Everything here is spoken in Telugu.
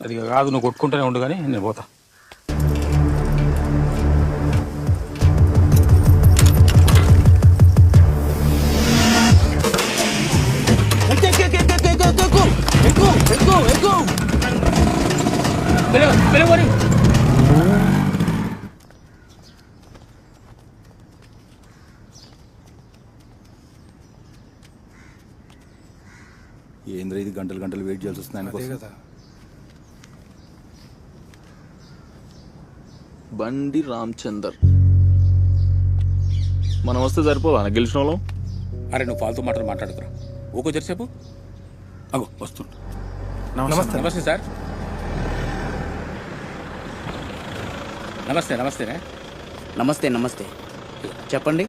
అది కాదు, నువ్వు కొట్టుకుంటూనే ఉండు కానీ నేను పోతా. ఏంద్ర ఇది గంటలు గంటలు వెయిట్ చేయాల్సి వస్తుంది ఆయనకోసం. కదా బండి రామచందర్ మనం వస్తే సరిపోదా గెలిచిన వాళ్ళం? అరే నువ్వు ఫాల్తూ మాటలు మాట్లాడుతురా. ఓకో జరిసేపు అగో వస్తుంటా. నమస్తే నమస్తే సార్. నమస్తే నమస్తేనే. నమస్తే నమస్తే చెప్పండి.